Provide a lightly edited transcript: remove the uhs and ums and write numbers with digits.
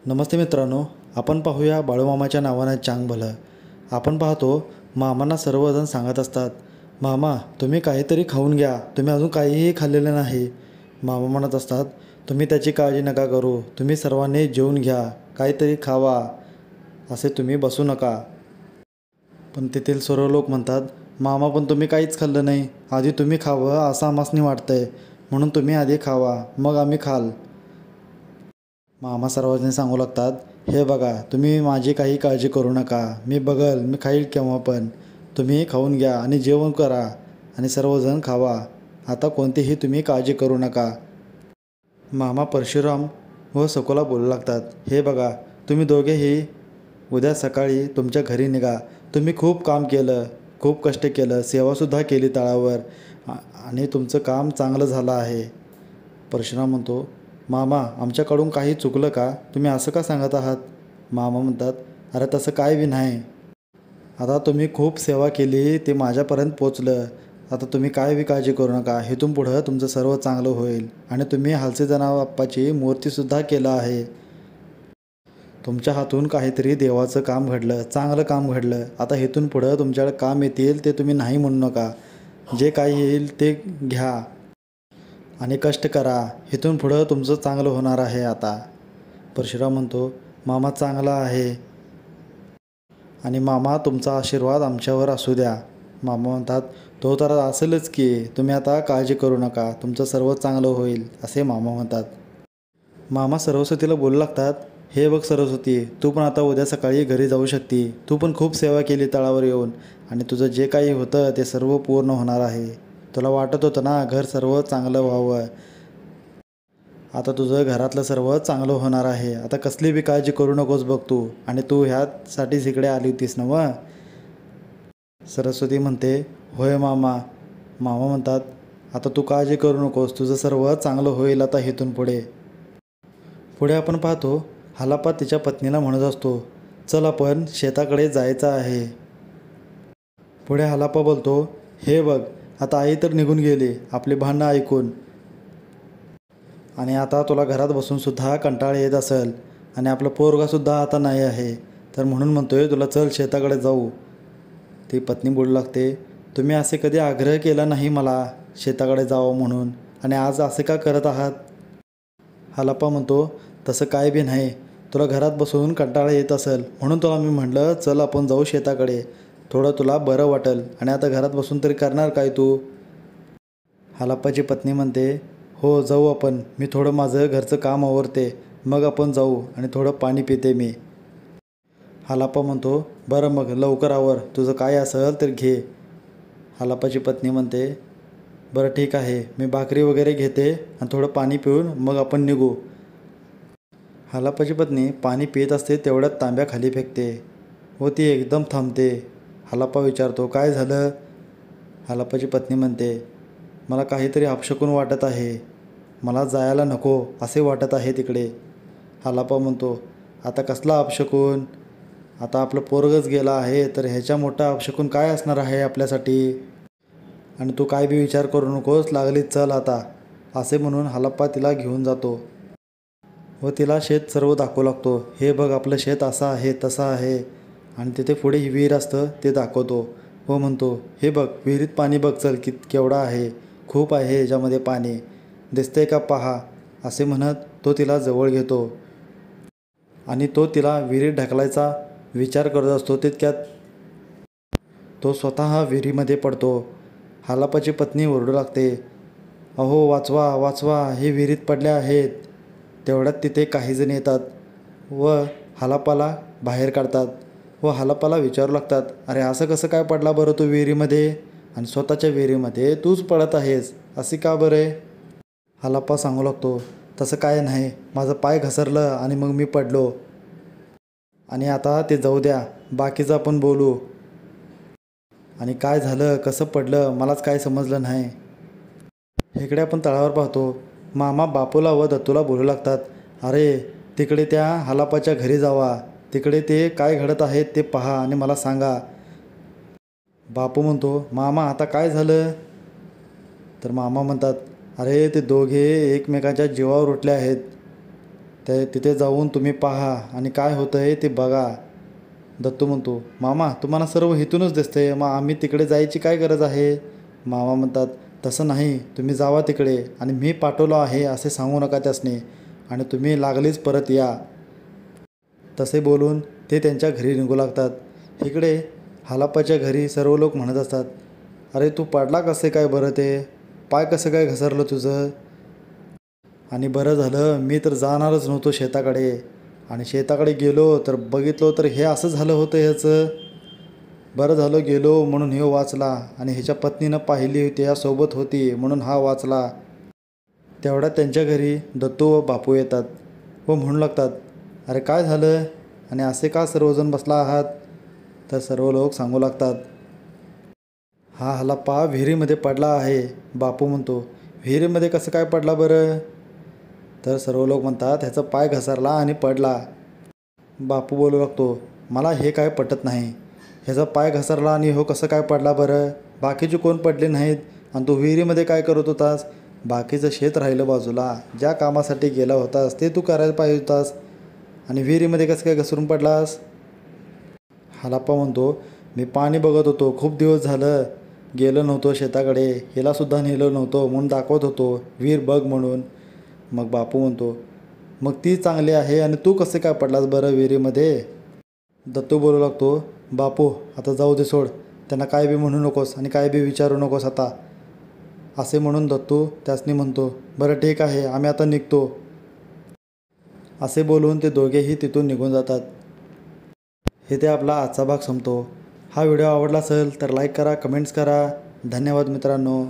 नमस्ते मित्रांनो, आपण पाहूया बाळूमामाच्या नावानं चांग भलं. आपण पाहतो मामांना सर्वजण सांगत असतात, मामा तुम्ही काहीतरी खाऊन घ्या, तुम्ही अजून काहीही खाल्लेलं नाही. मामा म्हणत असतात, तुम्ही त्याची काळजी नका करू, तुम्ही सर्वांनी जेवून घ्या, काहीतरी खावा, असे तुम्ही बसू नका. पण तेथील सर्व लोक म्हणतात, मामा पण तुम्ही काहीच खाल्लं नाही, आधी तुम्ही खावं असं आम्हासनी वाटतंय, म्हणून तुम्ही आधी खावा मग आम्ही खाल. मामा सर्वांनी सांगू लागतात, हे बघा तुम्ही माझी काही काळजी करू नका, मी बघल, मी खाईल केव्हा पण, तुम्ही खाऊन घ्या आणि जेवण करा आणि सर्वजण खावा, आता कोणतीही तुम्ही काळजी करू नका. मामा परशुराम व सकोला बोलू लागतात, हे बघा तुम्ही दोघेही उद्या सकाळी तुमच्या घरी निघा, तुम्ही खूप काम केलं, खूप कष्ट केलं, सेवासुद्धा केली तळावर आणि तुमचं काम चांगलं झालं आहे. परशुराम म्हणतो, मामा आमच्याकडून काही चुकलं का, तुम्ही असं का सांगत आहात. मामा म्हणतात, अरे तसं काय बी नाही, आता तुम्ही खूप सेवा केली, ते माझ्यापर्यंत पोचलं, आता तुम्ही काय बी काळजी करू नका, इथून पुढं तुमचं सर्व चांगलं होईल आणि तुम्ही हलसीजना बाप्पाची मूर्तीसुद्धा केलं आहे. तुमच्या हातून काहीतरी देवाचं काम घडलं, चांगलं काम घडलं, आता इथून पुढं तुमच्याकडे काम येतील ते तुम्ही नाही म्हणू नका, जे काही येईल ते घ्या आणि कष्ट करा, इथून पुढं तुमचं चांगलं होणार आहे. आता परशुराम म्हणतो, मामा चांगला आहे आणि मामा तुमचा आशीर्वाद आमच्यावर असू द्या. मामा म्हणतात, तो तर असेलच की, तुम्ही आता काळजी करू नका, तुमचं सर्व चांगलं होईल, असे मामा म्हणतात. मामा सरस्वतीला बोलू लागतात, हे बघ सरस्वती, तू पण आता उद्या सकाळी घरी जाऊ शकते, तू पण खूप सेवा केली तळावर येऊन आणि तुझं जे काही होतं ते सर्व पूर्ण होणार आहे. तुला वाटत होतं ना घर सर्व चांगलं व्हावं, आता तुझं घरातलं सर्व चांगलं होणार आहे, आता कसली बी काळजी करू नकोस बघ तू, आणि तू ह्यासाठीच इकडे आली होतीस ना व. सरस्वती म्हणते, होय मामा. मामा म्हणतात, आता तू काळजी करू नकोस, तुझं सर्व चांगलं होईल आता इथून पुढे. पुढे आपण पाहतो, हलापा तिच्या पत्नीला म्हणत असतो, चल आपण शेताकडे जायचं आहे. पुढे हलापा बोलतो, हे बघ आता आई तर निघून गेली आपली भांडणं ऐकून, आणि आता तुला घरात बसूनसुद्धा कंटाळा येत असेल आणि आपलं पोरगासुद्धा आता नाही आहे, तर म्हणून म्हणतोय तुला चल शेताकडे जाऊ. ती पत्नी बोलू लागते, तुम्ही असे कधी आग्रह केला नाही मला शेताकडे जावं म्हणून, आणि आज असे का करत आहात. हलापा म्हणतो, तसं काय बी नाही, तुला घरात बसून कंटाळा येत असेल म्हणून तुला मी म्हटलं चल आपण जाऊ शेताकडे, थोडं तुला बरं वाटेल, आणि आता घरात बसून तरी करणार काय तू. हलापाची पत्नी म्हणते, हो जाऊ आपण, मी थोडं माझं घरचं काम आवरते, मग आपण जाऊ आणि थोडं पाणी पिते मी. हलापा म्हणतो, बरं मग लवकर आवर, तुझं काय असेल तर घे. हलापाची पत्नी म्हणते, बरं ठीक आहे, मी भाकरी वगैरे घेते आणि थोडं पाणी पिऊन मग आपण निघू. हलापाची पत्नी पाणी पित असते तेवढ्यात तांब्या खाली फेकते व ती एकदम थांबते. हलापा विचारतो, काय झालं. हलापाची पत्नी म्हणते, मला काहीतरी अपशकुन वाटत आहे, मला जायला नको असे वाटत आहे तिकडे. हलापा म्हणतो, आता कसला अपशकुन, आता आपलं पोरगच गेला आहे तर ह्याच्या मोठा अपशकुन काय असणार आहे आपल्यासाठी, आणि तू काय बी विचार करू नकोस, लागली चल आता, असे म्हणून हलाप्पा तिला घेऊन जातो व तिला शेत सर्व दाखवू लागतो. हे बघ आपलं शेत असं आहे तसं आहे, आणि तिथे पुढे ही विहीर असतं ते दाखवतो व म्हणतो, हे बघ विहिरीत पाणी बघ, चल केवढं आहे, खूप आहे याच्यामध्ये पाणी, दिसतंय का पहा, असे म्हणत तो तिला जवळ घेतो आणि तो तिला विहिरीत ढकलायचा विचार करत असतो. तितक्यात तो स्वतः विहिरीमध्ये पडतो. हलापाची पत्नी ओरडू लागते, अहो वाचवा वाचवा, हे विहिरीत पडले आहेत. तेवढ्यात तिथे काही जण येतात व हलापाला बाहेर काढतात व हलापाला विचारू लागतात, अरे असं कसं काय पडला बरं तू विहिरीमध्ये, आणि स्वतःच्या विहिरीमध्ये तूच पडत आहेस, असे का बरे. हलाप्पा सांगू लागतो, तसं काय नाही, माझं पाय घसरलं आणि मग मी पडलो, आणि आता ते जाऊ द्या, बाकीचं आपण बोलू, आणि काय झालं कसं पडलं मलाच काय समजलं नाही. इकडे आपण तळावर पाहतो, मामा बापूला व दत्तूला बोलू लागतात, अरे तिकडे त्या हलापाच्या घरी जावा, तिकडे ते काय घडत आहेत ते पहा आणि मला सांगा. बापू म्हणतो, मामा आता काय झालं. तर मामा म्हणतात, अरे ते दोघे एकमेकांच्या जीवावर उठले आहेत, ते तिथे जाऊन तुम्ही पहा आणि काय होतं आहे ते बघा. दत्तू म्हणतो, मामा तुम्हाला सर्व इथूनच दिसते, मग आम्ही तिकडे जायची काय गरज आहे? मामा म्हणतात, तसं नाही, तुम्ही जावा तिकडे आणि मी पाठवलो आहे असे सांगू नका त्यासने आणि तुम्ही लागलीच परत या. तसे बोलून ते त्यांच्या घरी निघू लागतात. इकडे हालाप्पाच्या घरी सर्व लोक म्हणत असतात, अरे तू पडला कसे काय बरं, ते पाय कसं काय घसरलं तुझं? आणि बरं झालं, मी तर जाणारच नव्हतो शेताकडे आणि शेताकडे गेलो तर बघितलो तर हे असं झालं होतं ह्याचं. बरं झालं गेलो म्हणून हे वाचला आणि ह्याच्या पत्नीनं पाहिली त्यासोबत होती म्हणून हा वाचला. तेवढ्यात त्यांच्या घरी दत्तू व बापू येतात व म्हणू लागतात, अरे काय झालं आणि असे का सर्वजण बसला आहात? तर सर्व लोक सांगू लागतात, हा हालाप्पा विहिरीमध्ये पडला आहे. बापू म्हणतो, विहिरीमध्ये कसं काय पडला बरं? तर सर्व लोक म्हणतात, ह्याचा पाय घसरला आणि पडला. बापू बोलू लागतो, मला हे काय पटत नाही, ह्याचा पाय घसरला आणि हो कसं काय पडला बरं? बाकीचे कोण पडले नाहीत आणि तू विहिरीमध्ये काय करत होतास? बाकीचं शेत राहिलं बाजूला, ज्या कामासाठी गेला होतास ते तू करायला पाहिजे होतास आणि विहिरीमध्ये कसं काय घसरून पडलास? हालाप्पा म्हणतो, मी पाणी बघत होतो, खूप दिवस झालं गेलो नव्हतो शेताकडे, हिलासुद्धा नेलं नव्हतं म्हणून दाखवत होतो विहीर बघ म्हणून. मग बापू म्हणतो, मग ती चांगली आहे आणि तू कसे काय पडलास बरं विहिरीमध्ये? दत्तू बोलू लागतो, बापू आता जाऊ दे सोड, त्यांना काय बी म्हणू नकोस आणि काय बी विचारू नकोस आता. असे म्हणून दत्तू त्यासनी म्हणतो, बरं ठीक आहे आम्ही आता निघतो. असे बोलून ते दोघेही तिथून निघून जातात. इथे आपला आजचा भाग संपतो. हा व्हिडिओ आवडला असेल तर लाईक करा, कमेंट्स करा. धन्यवाद मित्रांनो.